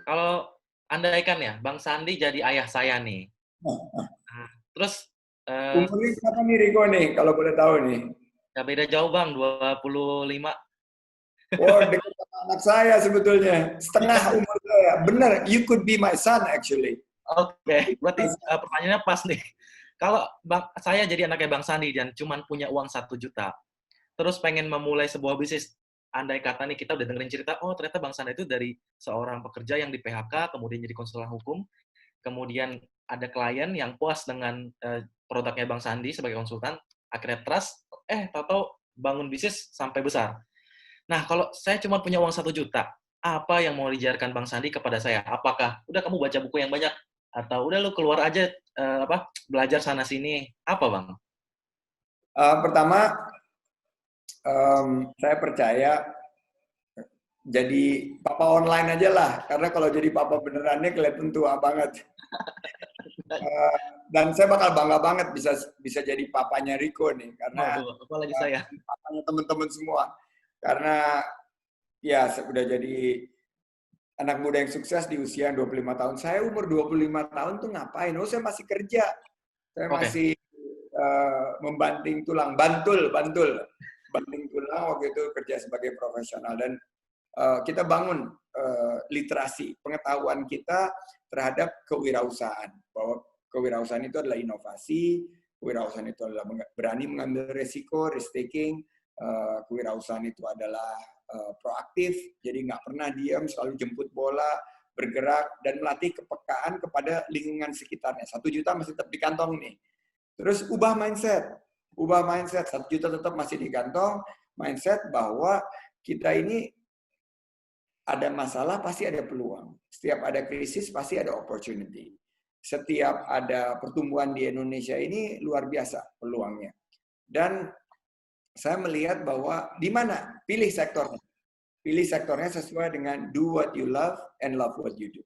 kalau andaikan ya, Bang Sandi jadi ayah saya nih. Nah, terus Umurnya berapa nih Riko nih, kalau boleh tahu nih? ya beda jauh Bang, 25. Wah, dekat sama anak saya sebetulnya. Setengah umur saya. Benar, you could be my son actually. Oke, berarti pertanyaannya pas nih. Kalau saya jadi anaknya Bang Sandi dan cuman punya uang 1 juta, terus pengen memulai sebuah bisnis, andai kata nih kita udah dengerin cerita, oh ternyata Bang Sandi itu dari seorang pekerja yang di PHK, kemudian jadi konsultan hukum, kemudian ada klien yang puas dengan produknya Bang Sandi sebagai konsultan, akhirnya trust, tahu-tahu bangun bisnis sampai besar. Nah, kalau saya cuma punya uang 1 juta, apa yang mau diajarkan Bang Sandi kepada saya? Apakah udah kamu baca buku yang banyak atau udah lu keluar aja belajar sana sini? Apa, Bang? Pertama, saya percaya jadi papa online aja lah. Karena kalau jadi papa benerannya kelihatan tua banget. Dan saya bakal bangga banget bisa jadi papanya Riko nih. Karena Waduh, apalagi saya. papanya teman-teman semua. Karena ya udah jadi anak muda yang sukses di usia 25 tahun. Saya umur 25 tahun tuh ngapain? Oh, saya masih kerja. Saya Oke. masih membanting tulang, banting tulang waktu itu kerja sebagai profesional dan kita bangun literasi, pengetahuan kita terhadap kewirausahaan bahwa kewirausahaan itu adalah inovasi, kewirausahaan itu adalah berani mengambil resiko, risk taking, kewirausahaan itu adalah proaktif, jadi nggak pernah diam, selalu jemput bola, bergerak dan melatih kepekaan kepada lingkungan sekitarnya. 1 juta masih tetap di kantong nih. Terus ubah mindset. 1 juta tetap masih di kantong, mindset bahwa kita ini ada masalah pasti ada peluang. Setiap ada krisis pasti ada opportunity. Setiap ada pertumbuhan di Indonesia ini luar biasa peluangnya. Dan saya melihat bahwa di mana pilih sektornya. Pilih sektornya sesuai dengan do what you love and love what you do.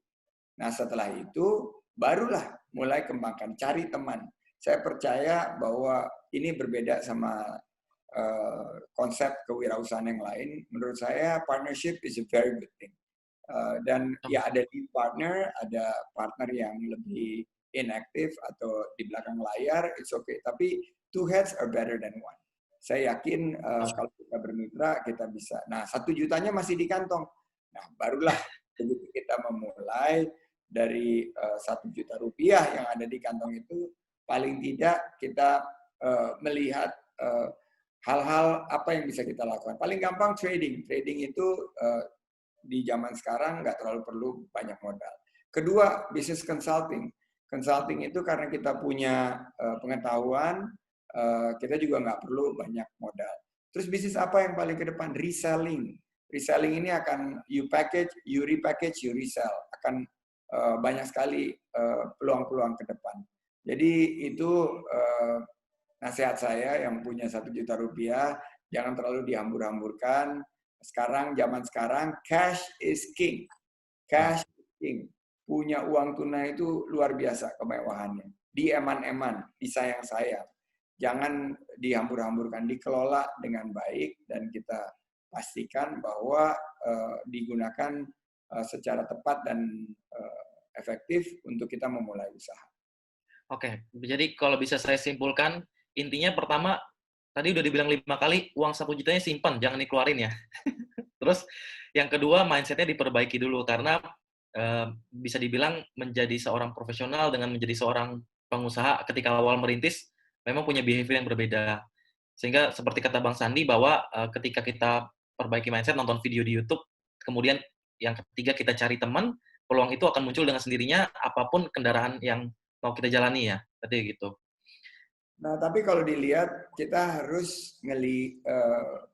Nah, setelah itu barulah mulai kembangkan, cari teman. Saya percaya bahwa ini berbeda sama konsep kewirausahaan yang lain. Menurut saya partnership is a very good thing. Dan ya ada lead partner, ada partner yang lebih inaktif atau di belakang layar, it's okay. Tapi two heads are better than one. Saya yakin kalau kita bermitra kita bisa. Nah, 1 jutanya masih di kantong. Nah, barulah begitu kita memulai dari 1 juta rupiah yang ada di kantong itu, paling tidak kita melihat hal-hal apa yang bisa kita lakukan. Paling gampang trading. Trading itu di zaman sekarang nggak terlalu perlu banyak modal. Kedua, business consulting. Consulting itu karena kita punya pengetahuan, kita juga nggak perlu banyak modal. Terus bisnis apa yang paling ke depan? Reselling. Reselling ini akan you package, you repackage, you resell. Akan banyak sekali peluang-peluang ke depan. Jadi itu nasihat saya yang punya 1 juta rupiah, jangan terlalu dihambur-hamburkan. Sekarang, zaman sekarang, cash is king. Cash is king. Punya uang tunai itu luar biasa kemewahannya. Dieman-eman, disayang-sayang. Jangan dihambur-hamburkan, dikelola dengan baik, dan kita pastikan bahwa digunakan secara tepat dan efektif untuk kita memulai usaha. Oke, jadi kalau bisa saya simpulkan, intinya pertama, tadi udah dibilang 5 kali, uang 1 jutanya simpan, jangan dikeluarin ya. Terus yang kedua, mindset-nya diperbaiki dulu, karena bisa dibilang menjadi seorang profesional dengan menjadi seorang pengusaha ketika awal merintis, memang punya behavior yang berbeda. Sehingga seperti kata Bang Sandi, bahwa ketika kita perbaiki mindset, nonton video di YouTube, kemudian yang ketiga kita cari teman, peluang itu akan muncul dengan sendirinya, apapun kendaraan yang mau kita jalani ya, berarti gitu. Nah, tapi kalau dilihat, kita harus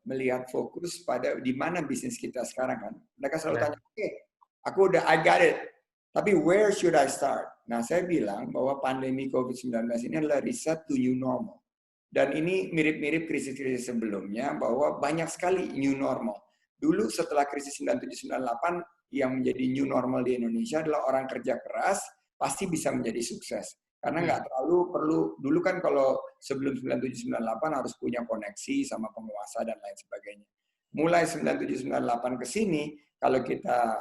melihat fokus pada di mana bisnis kita sekarang kan. Mereka selalu tanya, oke, aku udah, I got it. Tapi where should I start? Nah, saya bilang bahwa pandemi COVID-19 ini adalah reset to new normal. Dan ini mirip-mirip krisis-krisis sebelumnya, bahwa banyak sekali new normal. Dulu setelah krisis 97-98, yang menjadi new normal di Indonesia adalah orang kerja keras, pasti bisa menjadi sukses. Karena nggak terlalu perlu, dulu kan kalau sebelum 97-98 harus punya koneksi sama penguasa dan lain sebagainya. Mulai 97-98 ke sini, kalau kita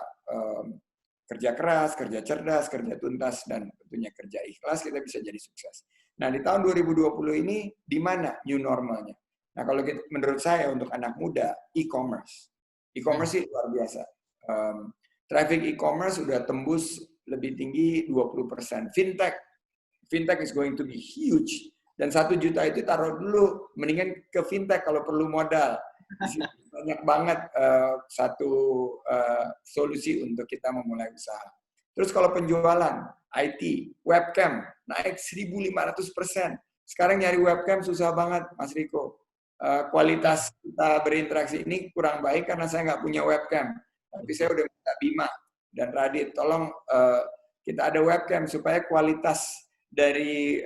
kerja keras, kerja cerdas, kerja tuntas, dan tentunya kerja ikhlas, kita bisa jadi sukses. Nah, di tahun 2020 ini, di mana new normalnya? Nah, kalau menurut saya untuk anak muda, e-commerce. E-commerce itu luar biasa. Traffic e-commerce sudah tembus lebih tinggi 20%. Fintech is going to be huge. Dan 1 juta itu taruh dulu, mendingan ke fintech kalau perlu modal. Di situ banyak banget satu solusi untuk kita memulai usaha. Terus kalau penjualan, IT, webcam, naik 1.500%. Sekarang nyari webcam susah banget, Mas Riko. Kualitas kita berinteraksi ini kurang baik karena saya nggak punya webcam. Tapi saya udah minta Bima dan Radit, tolong kita ada webcam supaya kualitas dari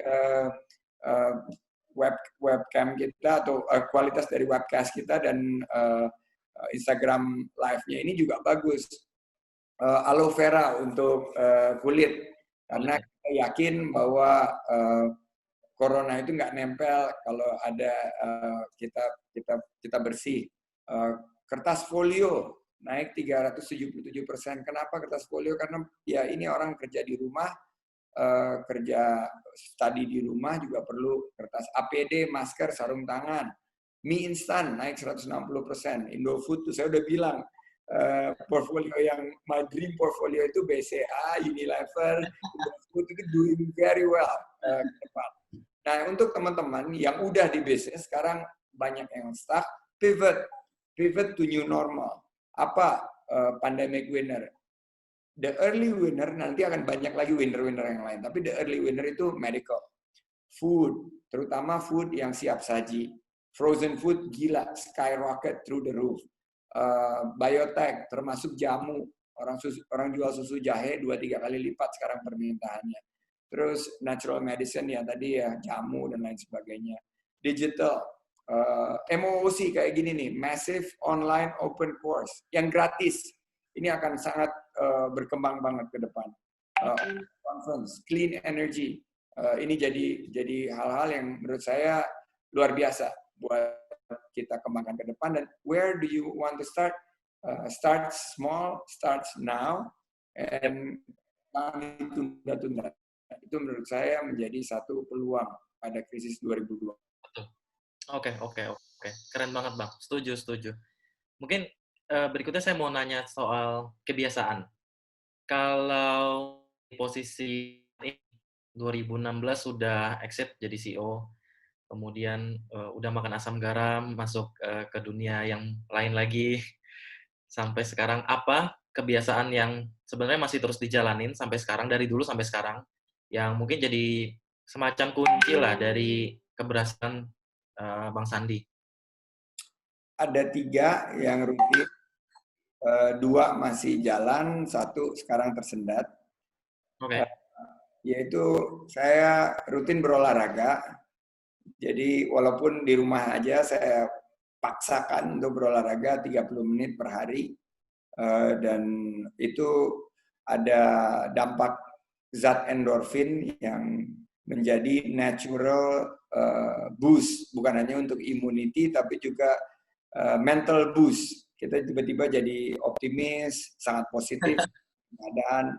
webcam kita atau kualitas dari webcast kita dan Instagram live-nya ini juga bagus. Aloe vera untuk kulit, karena kita yakin bahwa corona itu nggak nempel kalau ada kita bersih. Kertas folio naik 377%. Kenapa kertas folio? Karena ya ini orang kerja di rumah, kerja study di rumah juga perlu kertas. APD, masker, sarung tangan. Mie instan naik 160%. Indofood tuh saya udah bilang, portfolio yang my dream portfolio itu BCA, Unilever, Indofood itu doing very well ke depan. Nah, untuk teman-teman yang udah di bisnis, sekarang banyak yang stuck, pivot to new normal. Apa pandemic winner? The early winner, nanti akan banyak lagi winner-winner yang lain. Tapi the early winner itu medical. Food, terutama food yang siap saji. Frozen food gila, skyrocket through the roof. Biotech, termasuk jamu. Orang jual susu jahe 2-3 kali lipat sekarang permintaannya. Terus natural medicine ya tadi ya, jamu dan lain sebagainya. Digital, MOOC kayak gini nih, massive online open course yang gratis. Ini akan sangat berkembang banget ke depan. Conference, clean energy, ini jadi hal-hal yang menurut saya luar biasa buat kita kembangkan ke depan. Dan where do you want to start? Start small, start now, and jangan ditunda-tunda. Itu menurut saya menjadi satu peluang pada krisis 2020. Oke. Keren banget, Bang. Setuju. Mungkin berikutnya saya mau nanya soal kebiasaan. Kalau posisi 2016 sudah exit jadi CEO, kemudian udah makan asam garam, masuk ke dunia yang lain lagi, sampai sekarang apa kebiasaan yang sebenarnya masih terus dijalanin sampai sekarang, dari dulu sampai sekarang, yang mungkin jadi semacam kunci lah dari keberhasilan Bang Sandi? Ada 3 yang rutin, 2 masih jalan, 1 sekarang tersendat. Oke. Yaitu saya rutin berolahraga. Jadi walaupun di rumah aja saya paksakan untuk berolahraga 30 menit per hari. Dan itu ada dampak zat endorfin yang menjadi natural boost, bukan hanya untuk immunity tapi juga mental boost. Kita tiba-tiba jadi optimis, sangat positif keadaan.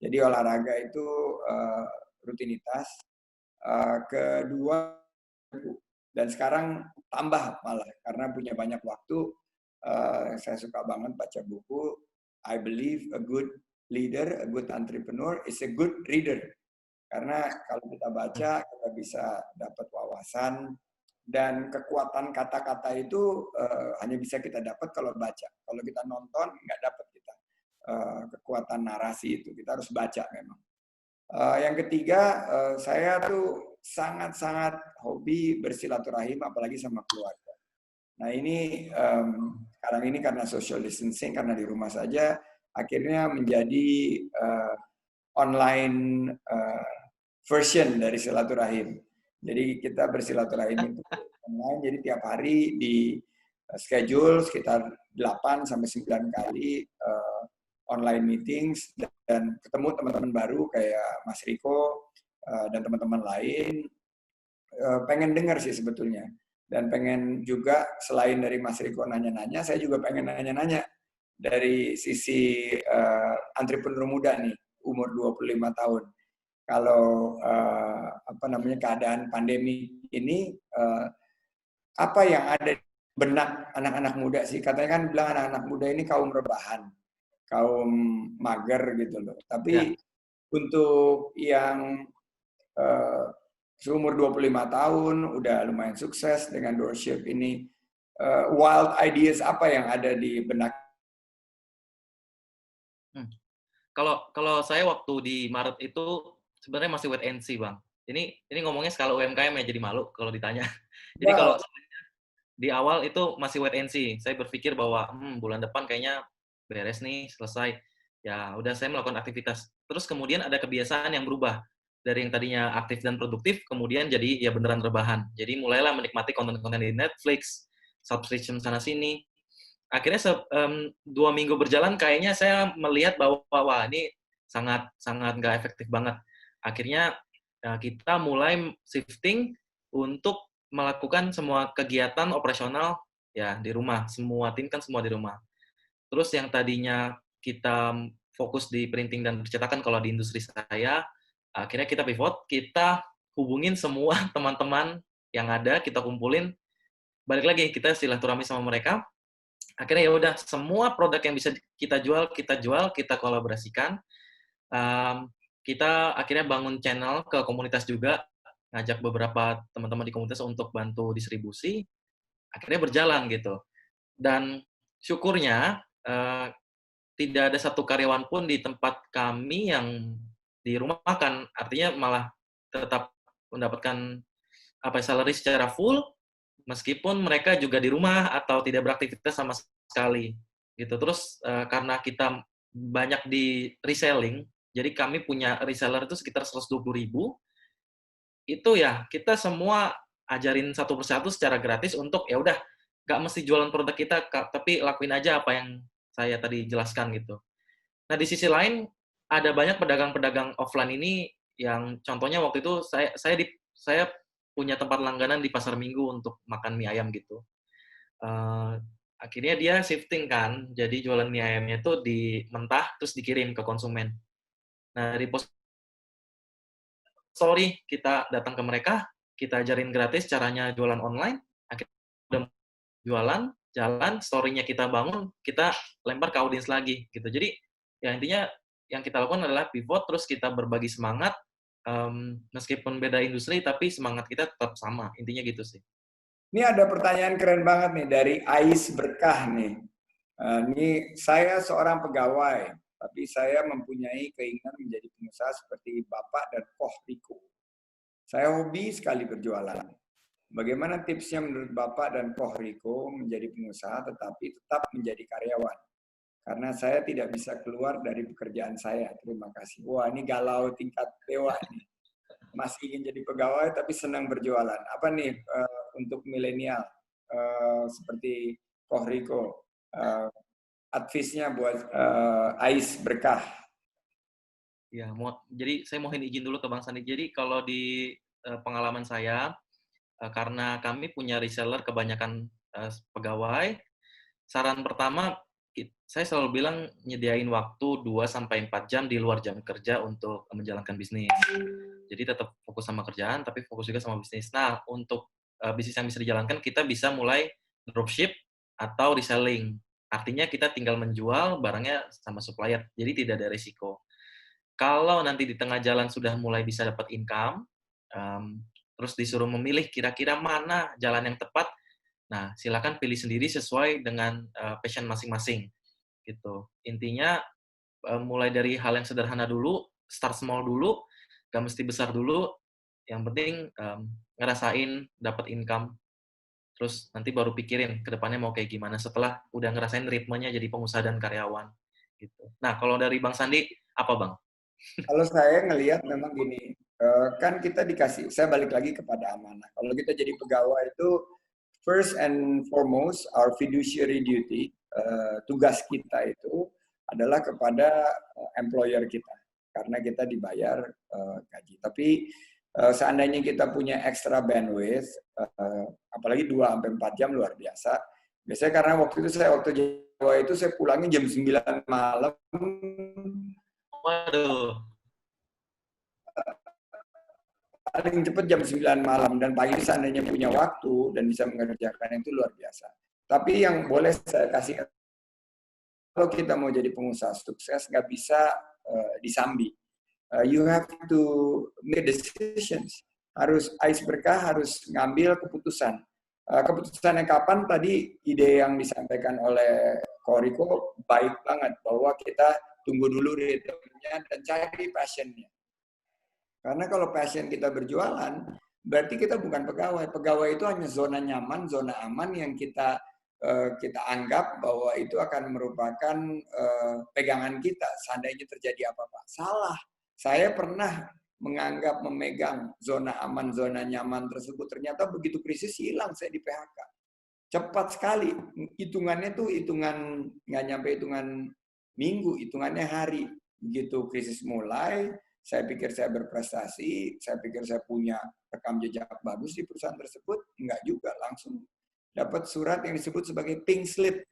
Jadi olahraga itu rutinitas. Kedua, dan sekarang tambah malah karena punya banyak waktu, saya suka banget baca buku. I believe a good leader, a good entrepreneur is a good reader. Karena kalau kita baca, kita bisa dapat wawasan, dan kekuatan kata-kata itu hanya bisa kita dapat kalau baca. Kalau kita nonton, nggak dapat kita kekuatan narasi itu. Kita harus baca memang. Yang ketiga, saya tuh sangat-sangat hobi bersilaturahim, apalagi sama keluarga. Nah ini sekarang ini karena social distancing, karena di rumah saja, akhirnya menjadi online version dari silaturahim. Jadi kita bersilaturahim itu online, jadi tiap hari di schedule sekitar 8 sampai 9 kali online meetings, dan ketemu teman-teman baru kayak Mas Riko dan teman-teman lain. Pengen dengar sih sebetulnya. Dan pengen juga selain dari Mas Riko nanya-nanya, saya juga pengen nanya-nanya. dari sisi entrepreneur muda nih, umur 25 tahun. Kalau apa namanya keadaan pandemi ini, apa yang ada di benak anak-anak muda sih? Katanya kan bilang anak-anak muda ini kaum rebahan, kaum mager gitu loh. Ya. Tapi untuk yang seumur 25 tahun, udah lumayan sukses dengan dropship ini, wild ideas apa yang ada di benak? Hmm. Kalau saya waktu di Maret itu sebenarnya masih wait and see, Bang. Ini ngomongnya skala UMKM ya, jadi malu kalau ditanya. Jadi kalau Wow. di awal itu masih wait and see. Saya berpikir bahwa bulan depan kayaknya beres nih, selesai. Ya udah saya melakukan aktivitas. Terus kemudian ada kebiasaan yang berubah. Dari yang tadinya aktif dan produktif, kemudian jadi ya beneran rebahan. Jadi mulailah menikmati konten-konten di Netflix, subscription sana-sini. Akhirnya 2 minggu berjalan kayaknya saya melihat bahwa wah ini sangat sangat nggak efektif banget. Akhirnya kita mulai shifting untuk melakukan semua kegiatan operasional ya di rumah. Semua tim kan semua di rumah. Terus yang tadinya kita fokus di printing dan percetakan kalau di industri saya, akhirnya kita pivot, kita hubungin semua teman-teman yang ada, kita kumpulin, balik lagi kita silaturahmi sama mereka. Akhirnya ya udah semua produk yang bisa kita jual, kita kolaborasikan. Kita akhirnya bangun channel ke komunitas juga, ngajak beberapa teman-teman di komunitas untuk bantu distribusi, akhirnya berjalan gitu. Dan syukurnya tidak ada satu karyawan pun di tempat kami yang dirumahkan, artinya malah tetap mendapatkan salary secara full, meskipun mereka juga di rumah atau tidak beraktivitas sama sekali gitu. Terus karena kita banyak di reselling, jadi kami punya reseller itu sekitar 120.000. Itu ya kita semua ajarin satu persatu secara gratis untuk ya udah nggak mesti jualan produk kita, tapi lakuin aja apa yang saya tadi jelaskan gitu. Nah di sisi lain ada banyak pedagang-pedagang offline ini yang contohnya waktu itu saya punya tempat langganan di pasar Minggu untuk makan mie ayam gitu. Akhirnya dia shifting kan, jadi jualan mie ayamnya itu di mentah terus dikirim ke konsumen. Nah dari post story kita datang ke mereka, kita ajarin gratis caranya jualan online, akhirnya udah jualan, jalan, story-nya kita bangun, kita lempar ke audiens lagi gitu. Jadi ya intinya yang kita lakukan adalah pivot, terus kita berbagi semangat, meskipun beda industri tapi semangat kita tetap sama, intinya gitu sih. Ini ada pertanyaan keren banget nih dari Ais Berkah nih. Ini saya seorang pegawai, tapi saya mempunyai keinginan menjadi pengusaha seperti Bapak dan Koh Riko. Saya hobi sekali berjualan. Bagaimana tipsnya menurut Bapak dan Koh Riko menjadi pengusaha tetapi tetap menjadi karyawan? Karena saya tidak bisa keluar dari pekerjaan saya. Terima kasih. Wah, ini galau tingkat dewa nih. Masih ingin jadi pegawai tapi senang berjualan. Apa nih untuk milenial seperti Koh Riko, advice-nya buat Ais Berkah? Ya, jadi saya mohon izin dulu ke Bang Sandi. Jadi kalau di pengalaman saya, karena kami punya reseller kebanyakan pegawai, saran pertama saya selalu bilang nyediain waktu 2-4 jam di luar jam kerja untuk menjalankan bisnis. Jadi tetap fokus sama kerjaan, tapi fokus juga sama bisnis. Nah, untuk bisnis yang bisa dijalankan, kita bisa mulai dropship atau reselling. Artinya kita tinggal menjual barangnya sama supplier, jadi tidak ada risiko. Kalau nanti di tengah jalan sudah mulai bisa dapat income, terus disuruh memilih kira-kira mana jalan yang tepat, nah silakan pilih sendiri sesuai dengan passion masing-masing. Gitu. Intinya mulai dari hal yang sederhana dulu, start small dulu, gak mesti besar dulu, yang penting ngerasain dapat income, terus nanti baru pikirin ke depannya mau kayak gimana setelah udah ngerasain ritmenya jadi pengusaha dan karyawan. Gitu. Nah, kalau dari Bang Sandi, apa Bang? Kalau saya ngelihat memang gini, kan kita dikasih, saya balik lagi kepada amanah. Kalau kita jadi pegawai itu, first and foremost, our fiduciary duty, tugas kita itu adalah kepada employer kita. Karena kita dibayar gaji. Tapi seandainya kita punya extra bandwidth, apalagi 2-4 jam luar biasa, Biasanya karena waktu itu waktu Jawa itu saya pulangnya jam 9 malam, Waduh. paling cepat jam 9 malam, dan pagi seandainya punya waktu dan bisa mengerjakan itu luar biasa. Tapi yang boleh saya kasih, kalau kita mau jadi pengusaha sukses nggak bisa disambi. You have to make decisions. Ais Berkah harus ngambil keputusan. Keputusannya kapan? Tadi ide yang disampaikan oleh Koriko baik banget, bahwa kita tunggu dulu ritmenya dan cari passionnya. Karena kalau passion kita berjualan, berarti kita bukan pegawai. Pegawai itu hanya zona nyaman, zona aman yang kita anggap bahwa itu akan merupakan pegangan kita seandainya terjadi apa-apa. Salah. Saya pernah menganggap memegang zona aman, zona nyaman tersebut. Ternyata begitu krisis hilang, saya di PHK. Cepat sekali. Hitungannya tuh hitungan, nggak nyampe hitungan minggu, hitungannya hari. Begitu krisis mulai, saya pikir saya berprestasi, saya pikir saya punya rekam jejak bagus di perusahaan tersebut. Enggak juga, langsung dapat surat yang disebut sebagai pink slip.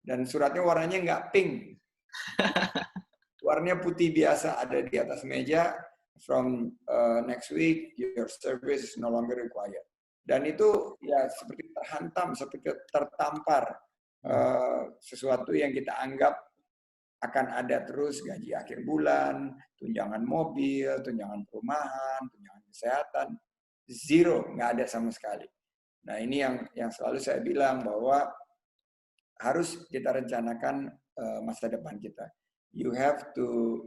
Dan suratnya warnanya enggak pink. Warnanya putih biasa, ada di atas meja. From next week, your service is no longer required. Dan itu ya seperti terhantam, seperti tertampar. Sesuatu yang kita anggap akan ada terus, gaji akhir bulan, tunjangan mobil, tunjangan perumahan, tunjangan kesehatan, zero, nggak ada sama sekali. Nah ini yang selalu saya bilang bahwa harus kita rencanakan masa depan kita. You have to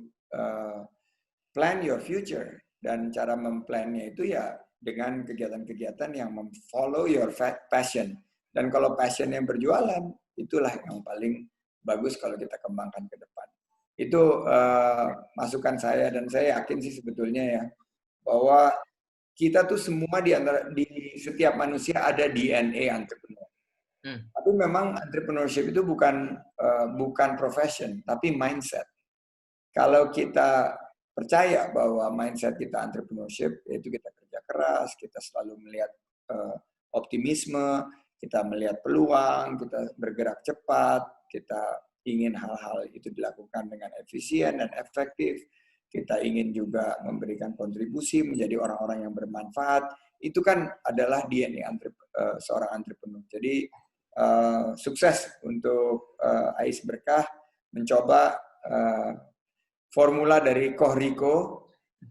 plan your future, dan cara memplannya itu ya dengan kegiatan-kegiatan yang follow your passion. Dan kalau passion yang berjualan, itulah yang paling bagus kalau kita kembangkan ke depan. Itu masukan saya, dan saya yakin sih sebetulnya ya bahwa kita tuh semua di setiap manusia ada DNA entrepreneur. Tapi memang entrepreneurship itu bukan profession, tapi mindset. Kalau kita percaya bahwa mindset kita entrepreneurship, yaitu kita kerja keras, kita selalu melihat optimisme, kita melihat peluang, kita bergerak cepat, kita ingin hal-hal itu dilakukan dengan efisien dan efektif, kita ingin juga memberikan kontribusi menjadi orang-orang yang bermanfaat, itu kan adalah DNA seorang entrepreneur. Jadi sukses untuk Ais Berkah mencoba formula dari Koh Riko,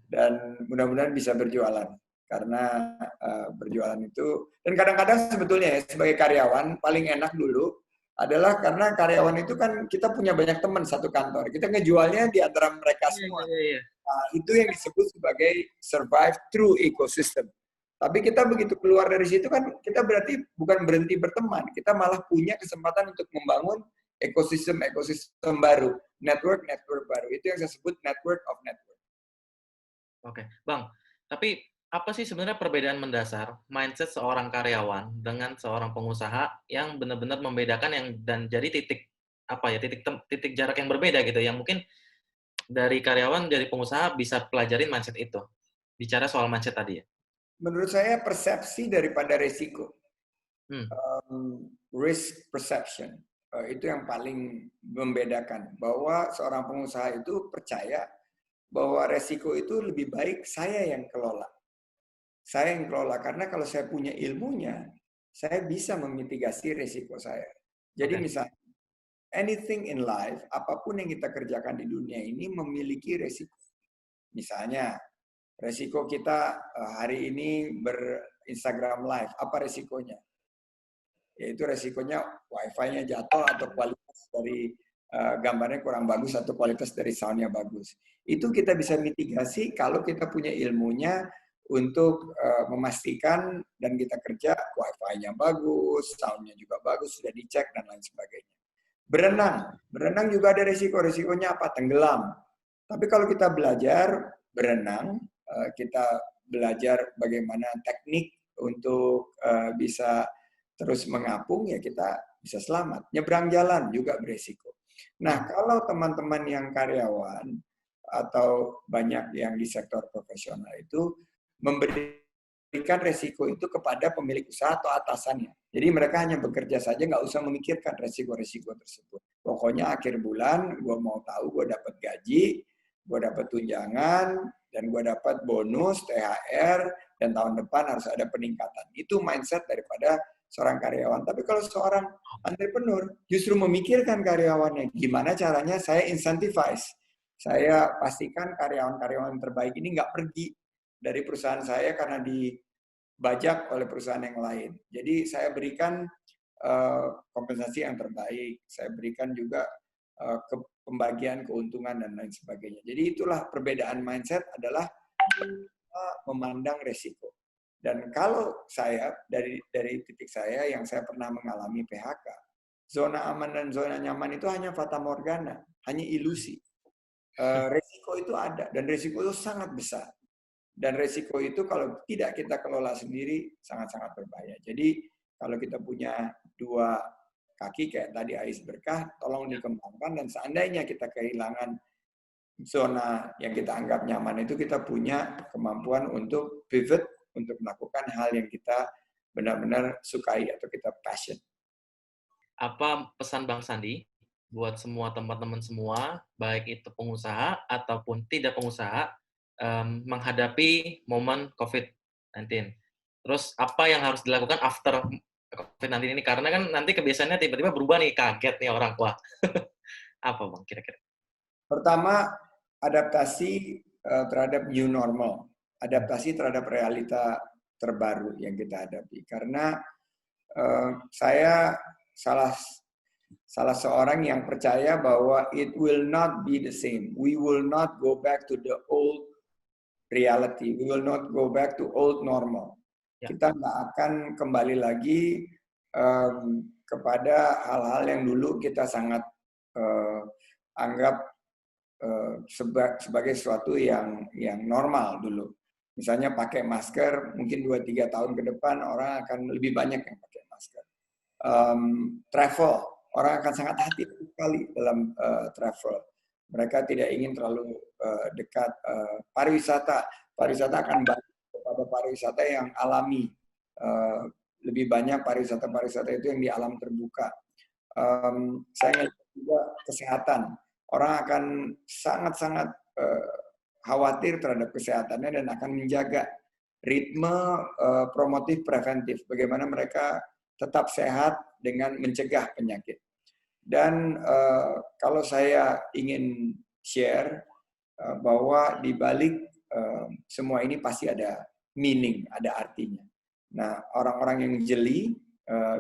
dan mudah-mudahan bisa berjualan. Karena berjualan itu, dan kadang-kadang sebetulnya ya, sebagai karyawan paling enak dulu adalah karena karyawan itu kan kita punya banyak teman satu kantor. Kita ngejualnya di antara mereka semua. Nah, itu yang disebut sebagai survive through ecosystem. Tapi kita begitu keluar dari situ kan kita berarti bukan berhenti berteman, kita malah punya kesempatan untuk membangun ekosistem baru, network baru. Itu yang saya sebut network of network. Oke, Bang. Tapi apa sih sebenarnya perbedaan mendasar mindset seorang karyawan dengan seorang pengusaha yang benar-benar membedakan yang dan jadi titik jarak yang berbeda gitu, yang mungkin dari karyawan, dari pengusaha bisa pelajarin mindset itu. Bicara soal mindset tadi ya. Menurut saya persepsi daripada resiko. Risk perception. Itu yang paling membedakan. Bahwa seorang pengusaha itu percaya bahwa resiko itu lebih baik saya yang kelola. Saya yang kelola, karena kalau saya punya ilmunya, saya bisa memitigasi resiko saya. Jadi misalnya, anything in life, apapun yang kita kerjakan di dunia ini memiliki resiko. Misalnya, resiko kita hari ini ber-Instagram Live, apa resikonya? Yaitu resikonya wifi-nya jatuh, atau kualitas dari gambarnya kurang bagus, atau kualitas dari sound-nya bagus. Itu kita bisa mitigasi kalau kita punya ilmunya untuk memastikan, dan kita kerja wifi-nya bagus, sound-nya juga bagus, sudah dicek, dan lain sebagainya. Berenang juga ada resikonya apa? Tenggelam. Tapi kalau kita belajar berenang, kita belajar bagaimana teknik untuk bisa terus mengapung, ya kita bisa selamat. Nyebrang jalan juga beresiko. Nah, kalau teman-teman yang karyawan atau banyak yang di sektor profesional itu memberi berikan resiko itu kepada pemilik usaha atau atasannya. Jadi mereka hanya bekerja saja, nggak usah memikirkan resiko-resiko tersebut. Pokoknya akhir bulan, gue mau tahu gue dapat gaji, gue dapat tunjangan, dan gue dapat bonus, THR, dan tahun depan harus ada peningkatan. Itu mindset daripada seorang karyawan. Tapi kalau seorang entrepreneur justru memikirkan karyawannya, gimana caranya saya incentivize. Saya pastikan karyawan-karyawan terbaik ini nggak pergi dari perusahaan saya karena dibajak oleh perusahaan yang lain. Jadi saya berikan kompensasi yang terbaik, saya berikan juga pembagian keuntungan dan lain sebagainya. Jadi itulah perbedaan mindset adalah memandang resiko. Dan kalau saya dari titik saya yang saya pernah mengalami PHK, zona aman dan zona nyaman itu hanya fata morgana, hanya ilusi. Resiko itu ada dan resiko itu sangat besar. Dan resiko itu kalau tidak kita kelola sendiri sangat-sangat berbahaya. Jadi kalau kita punya dua kaki kayak tadi Ais Berkah, tolong dikembangkan dan seandainya kita kehilangan zona yang kita anggap nyaman itu, kita punya kemampuan untuk pivot, untuk melakukan hal yang kita benar-benar sukai atau kita passion. Apa pesan Bang Sandi buat semua teman-teman semua, baik itu pengusaha ataupun tidak pengusaha, menghadapi momen COVID-19? Terus apa yang harus dilakukan after COVID-19 ini? Karena kan nanti kebiasaannya tiba-tiba berubah nih, kaget nih orang. Wah, apa Bang kira-kira? Pertama, adaptasi terhadap new normal, adaptasi terhadap realita terbaru yang kita hadapi. Karena saya salah seorang yang percaya bahwa it will not be the same. We will not go back to the old reality. We will not go back to old normal. Ya. Kita nggak akan kembali lagi kepada hal-hal yang dulu kita sangat anggap sebagai sesuatu yang normal dulu. Misalnya pakai masker, mungkin 2-3 tahun ke depan orang akan lebih banyak yang pakai masker. Travel, orang akan sangat hati-hati sekali dalam travel. Mereka tidak ingin terlalu dekat. Pariwisata akan balik kepada pariwisata yang alami. Lebih banyak pariwisata itu yang di alam terbuka. Saya ingat juga kesehatan. Orang akan sangat-sangat khawatir terhadap kesehatannya dan akan menjaga ritme promotif preventif. Bagaimana mereka tetap sehat dengan mencegah penyakit. Dan kalau saya ingin share bahwa di balik semua ini pasti ada meaning, ada artinya. Nah, orang-orang yang jeli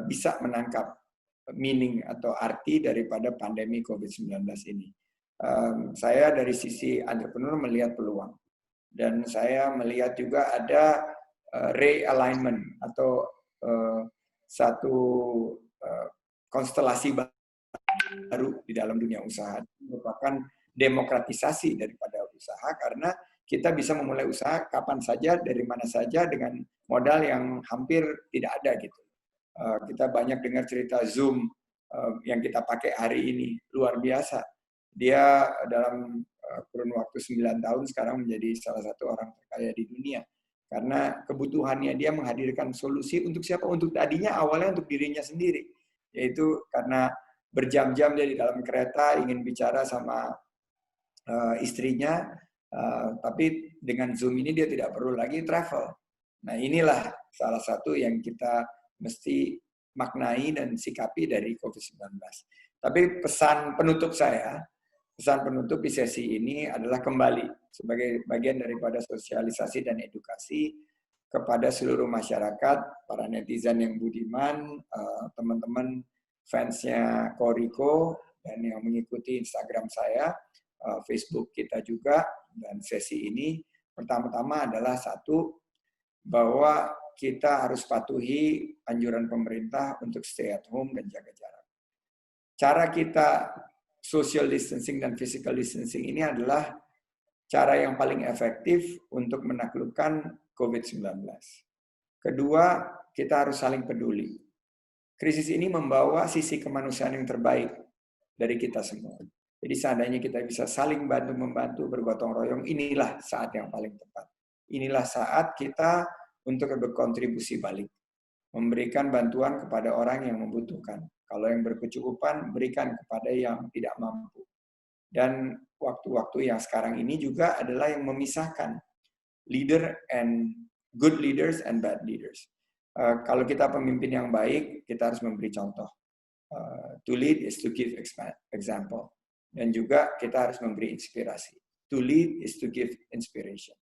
bisa menangkap meaning atau arti daripada pandemi COVID-19 ini. Saya dari sisi entrepreneur melihat peluang. Dan saya melihat juga ada realignment atau satu konstelasi baru di dalam dunia usaha. Merupakan demokratisasi daripada usaha karena kita bisa memulai usaha kapan saja, dari mana saja dengan modal yang hampir tidak ada gitu. Kita banyak dengar cerita Zoom yang kita pakai hari ini, luar biasa. Dia dalam kurun waktu 9 tahun sekarang menjadi salah satu orang terkaya di dunia. Karena kebutuhannya dia menghadirkan solusi untuk siapa? Untuk tadinya awalnya untuk dirinya sendiri. Yaitu karena berjam-jam dia di dalam kereta ingin bicara sama istrinya, tapi dengan Zoom ini dia tidak perlu lagi travel. Nah inilah salah satu yang kita mesti maknai dan sikapi dari COVID-19. Tapi pesan penutup di sesi ini adalah kembali sebagai bagian daripada sosialisasi dan edukasi kepada seluruh masyarakat, para netizen yang budiman, teman-teman fansnya Koriko, dan yang mengikuti Instagram saya, Facebook kita juga, dan sesi ini pertama-tama adalah satu, bahwa kita harus patuhi anjuran pemerintah untuk stay at home dan jaga jarak. Cara kita social distancing dan physical distancing ini adalah cara yang paling efektif untuk menaklukkan COVID-19. Kedua, kita harus saling peduli. Krisis ini membawa sisi kemanusiaan yang terbaik dari kita semua. Jadi seandainya kita bisa saling bantu-membantu, bergotong royong, inilah saat yang paling tepat. Inilah saat kita untuk berkontribusi balik. Memberikan bantuan kepada orang yang membutuhkan. Kalau yang berkecukupan, berikan kepada yang tidak mampu. Dan waktu-waktu yang sekarang ini juga adalah yang memisahkan good leaders and bad leaders. Kalau kita pemimpin yang baik, kita harus memberi contoh. To lead is to give example. Dan juga kita harus memberi inspirasi. To lead is to give inspiration.